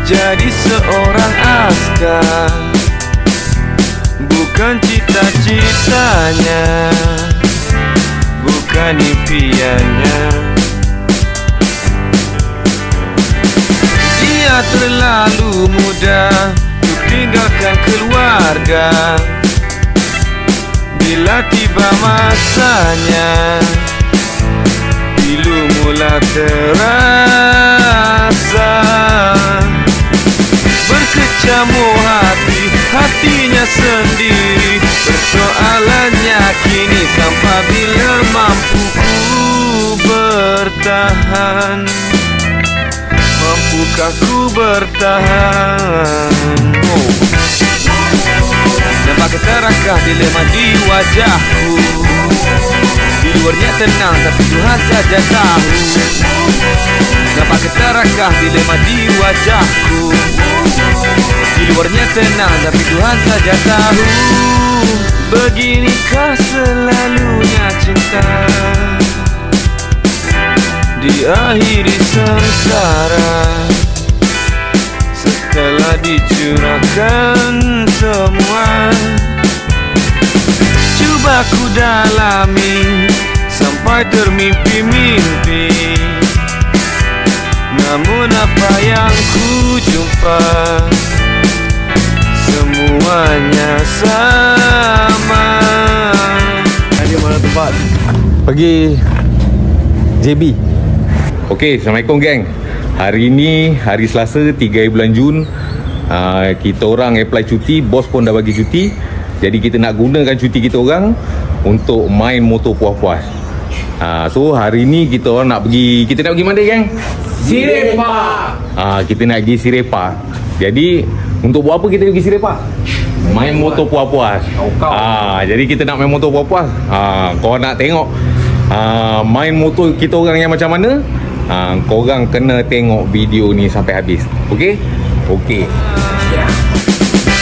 jadi seorang askar bukan cita-citanya, bukan impiannya. Dia terlalu muda untuk tinggalkan keluarga. Bila tiba masanya, pilu mula terasa. Berkecamuk hati, hatinya sendiri. Persoalannya kini sampai bila mampu ku bertahan. Mampukah ku bertahan? Nampak keterakah dilema di wajahku. Di luarnya tenang tapi Tuhan saja tahu. Nampak keterakah dilema di wajahku. Di luarnya tenang tapi Tuhan saja tahu. Beginikah selalunya cinta, diakhiri sengsara setelah dicurahkan semua. Cuba ku dalami sampai termimpi-mimpi, namun apa yang ku jumpa semuanya sama. Ada mana tempat? Pergi JB. Okey, Assalamualaikum geng. Hari ini hari Selasa 3 bulan Jun. Kita orang apply cuti, bos pun dah bagi cuti. Jadi kita nak gunakan cuti kita orang untuk main motor puas-puas. So hari ni kita orang nak pergi, kita nak pergi mana geng? Sirepa. Kita nak pergi Sirepa. Jadi untuk buat apa kita pergi Sirepa? Main motor puas-puas. Jadi kita nak main motor puas-puas. Kau nak tengok main motor kita orang yang macam mana? Korang kena tengok video ni sampai habis. Okey? Okey.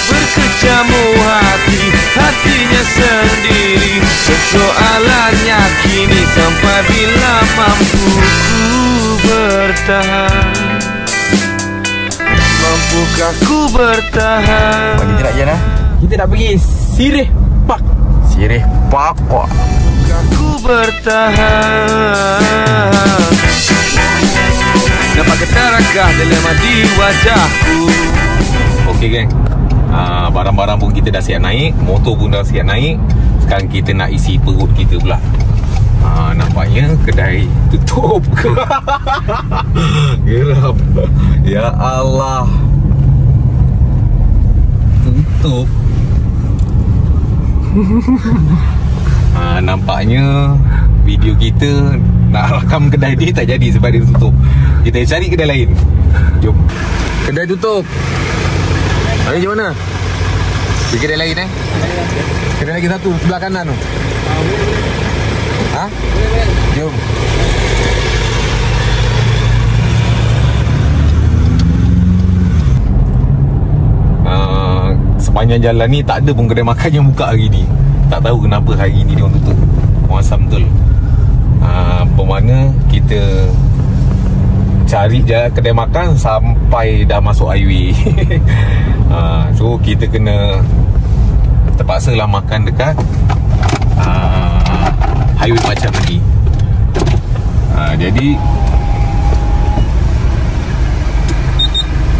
Berkecamuk hati, hatinya sendiri. Persoalannya kini sampai bila mampu ku bertahan. Mampukah ku bertahan? Kita nak jalan. Kita nak pergi Sirepa. Sirepa kok. Aku bertahan. Nampak keterakah dilema di wajahku. Okey geng, barang-barang pun kita dah siap naik, motor pun dah siap naik. Sekarang kita nak isi perut kita pula. Nampaknya kedai tutup. Geram. Ya Allah, tutup. Nampaknya video kita nak rakam kedai dia tak jadi sebab dia tutup. Kita cari kedai lain. Jom. Kedai tutup. Hari macam mana? Di kedai lain kedai lagi satu sebelah kanan tu. Jom. Sepanjang jalan ni tak ada pun kedai makan yang buka hari ni. Tak tahu kenapa hari ni dia orang tutup. Muasam betul. Bermakna kita cari jalan kedai makan sampai dah masuk highway. So kita kena terpaksa lah makan dekat highway macam ni. Jadi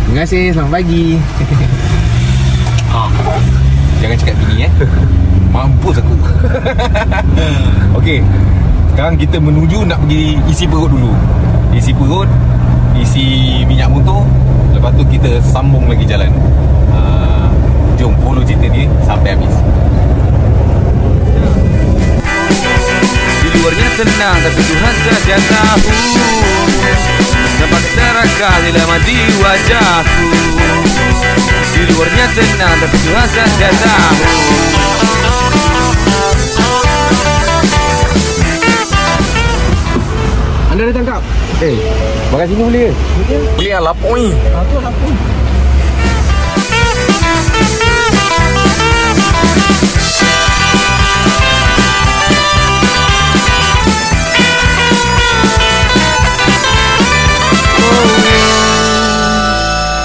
terima kasih, selamat pagi. Jangan cakap gini mampus aku. Okey, sekarang kita menuju nak pergi isi perut dulu. Isi perut, isi minyak motor. Lepas tu kita sambung lagi jalan. Jom follow cerita ni sampai habis. Di luarnya tenang tapi Tuhan saja tahu. Nampak keterakah dilema di wajahku. Di luarnya tenang tapi Tuhan saja tahu. Anda dah tangkap? Makan sini boleh ke? Boleh lah, lapuk ni. Tu lapuk.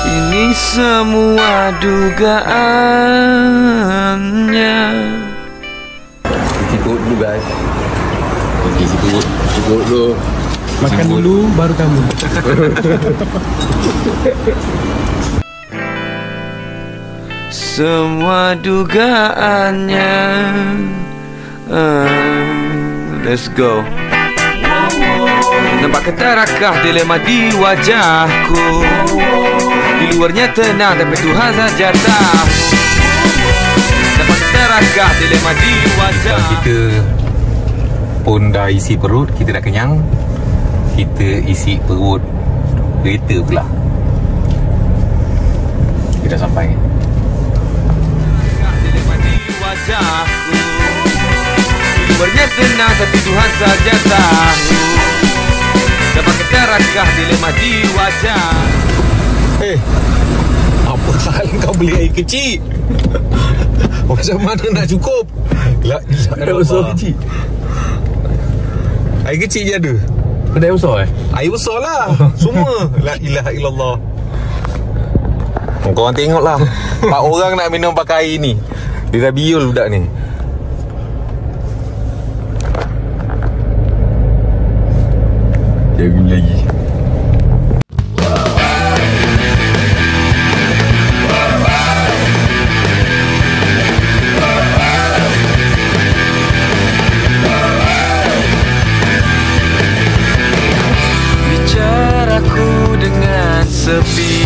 Ini semua dugaannya. Cuci perut dulu guys. Cuci perut dulu. Makan dulu baru kamu. Semua dugaannya. Let's go. Nampak keterakah dilema di wajahku. Di luarnya tenang tapi Tuhan saja tahu. Nampak keterakah dilema di wajah. Kita pun dah isi perut, kita dah kenyang. Kita isi perut kereta pula. Kita dah sampai. Dilema di wajahku. Di luarnya tenang tapi Tuhan saja tahu. Nampak keterakah dilema di wajah. Apa hal kau beli air kecil? Macam mana nak cukup? Air besar kecil. Air kecil je ada. Ada air besar Air besar lah. Semua. La ilaha illallah. Korang tengok lah. 4 orang nak minum pakai air ni. Dia dah biul budak ni. Jaga lagi. Bicaraku dengan sepi,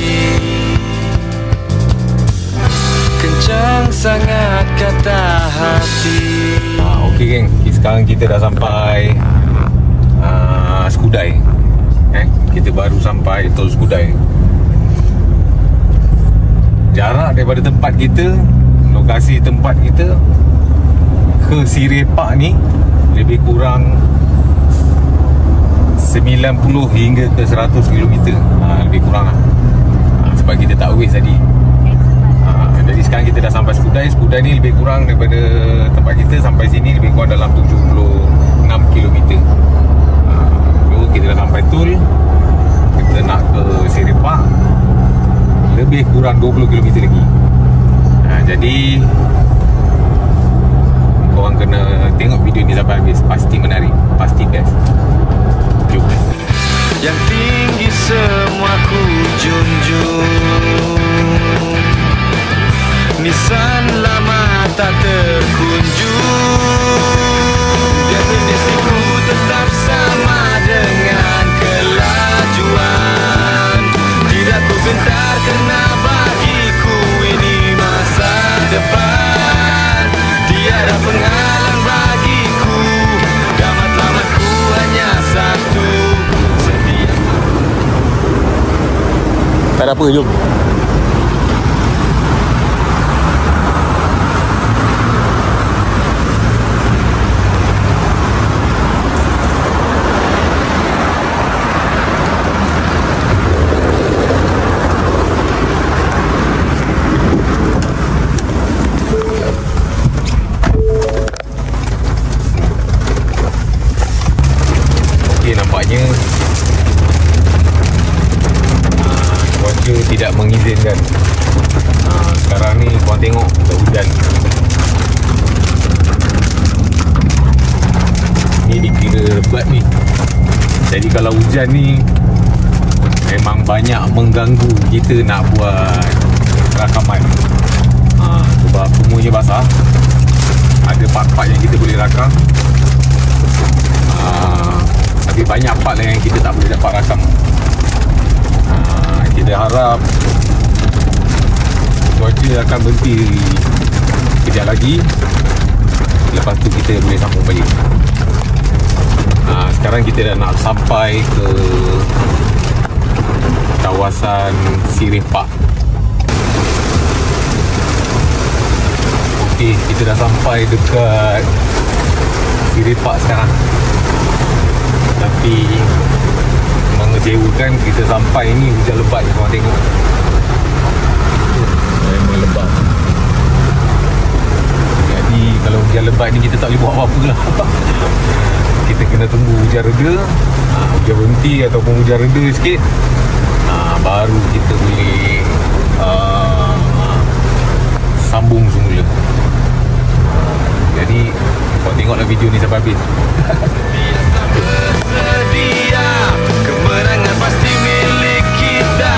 kencang sangat kata hati. Okey geng, sekarang kita dah sampai Skudai. Kita baru sampai Tol Skudai. Jarak daripada tempat kita, lokasi tempat kita ke Sirepak ni lebih kurang 90 hingga ke 100 km. Lebih kurang lah. Sebab kita tak waste tadi. Jadi sekarang kita dah sampai Skudai. Skudai ni lebih kurang daripada tempat kita sampai sini lebih kurang dalam 76 km. Kita dah sampai Tol. Kita nak ke Sirepak lebih kurang 20 km lagi. Jadi korang kena tengok video ni sampai habis. Pasti menarik, pasti best. Jom. Yang tinggi semua ku junjung, nisan lama tak terkunjung. Definisiku tetap sama dengan kelajuan. Tidak ku gentar kerana bagiku ini masa depan. Tiada penghalang bagiku, matlamatku hanya satu. Setia. Tak ada apa, jom. Nampaknya cuaca tidak mengizinkan. Sekarang ni korang tengok dah hujan. Ni dikira lebat ni. Jadi kalau hujan ni memang banyak mengganggu kita nak buat rakaman. Sebab semuanya basah. Ada part-part yang kita boleh rakam. Tapi banyak part lah yang kita tak boleh dapat rakam. Kita harap cuaca akan berhenti kejap lagi. Lepas tu kita boleh sambung balik. Sekarang kita dah nak sampai ke kawasan Sirepak. Okey, kita dah sampai dekat Sirepak sekarang. Tapi mengecewakan, kita sampai ni hujan lebat. Korang tengok, memang lebat. Jadi kalau hujan lebat ni kita tak boleh buat apa-apa lah. Kita kena tunggu hujan reda, hujan berhenti ataupun hujan reda sikit, baru kita boleh sambung semula. Jadi kau tengoklah video ni sampai habis. Bersedia, kemenangan pasti milik kita.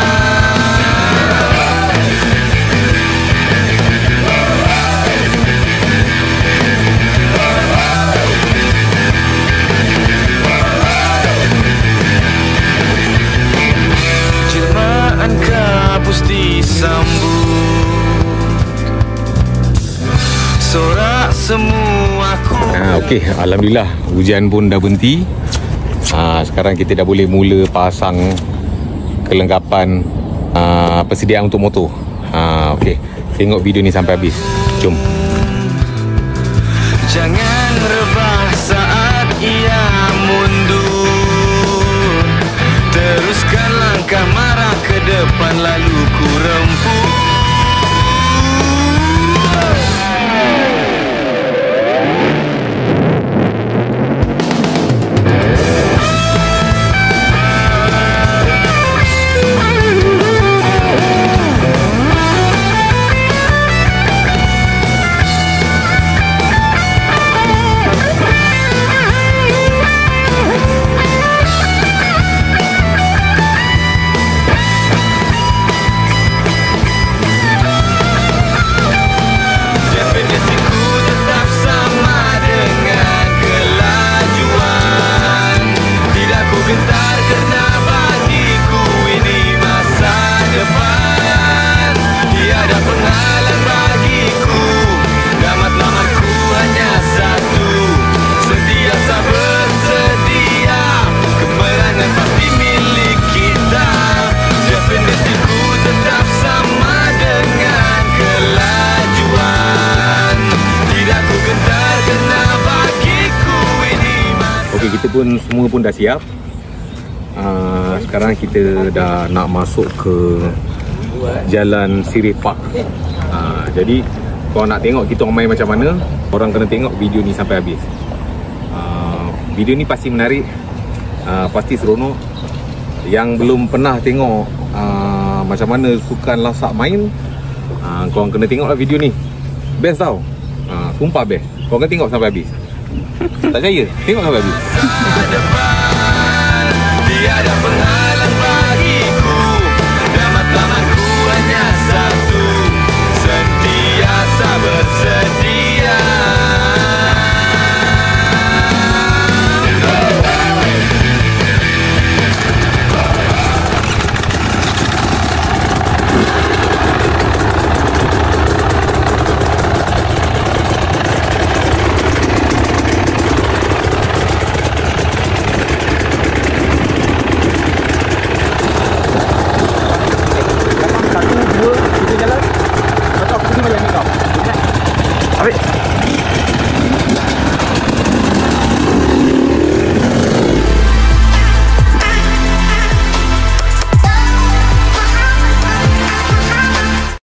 Jelmaan kapus disambut, sorak semua ku. Okey, alhamdulillah hujan pun dah berhenti. Sekarang kita dah boleh mula pasang kelengkapan persediaan untuk motor. Okey, tengok video ni sampai habis. Jom. Jangan rebah saat ia mundur, teruskan langkah marah ke depan lalu ku remput. Kita pun semua pun dah siap. Sekarang kita dah nak masuk ke Jalan Sirih Park. Jadi kalau nak tengok kita orang main macam mana, orang kena tengok video ni sampai habis. Video ni pasti menarik, pasti seronok. Yang belum pernah tengok macam mana sukan lasak main, korang kena tengoklah video ni. Best tau, sumpah best. Korang kena tengok sampai habis. Tak percaya? Tengok sampai habis.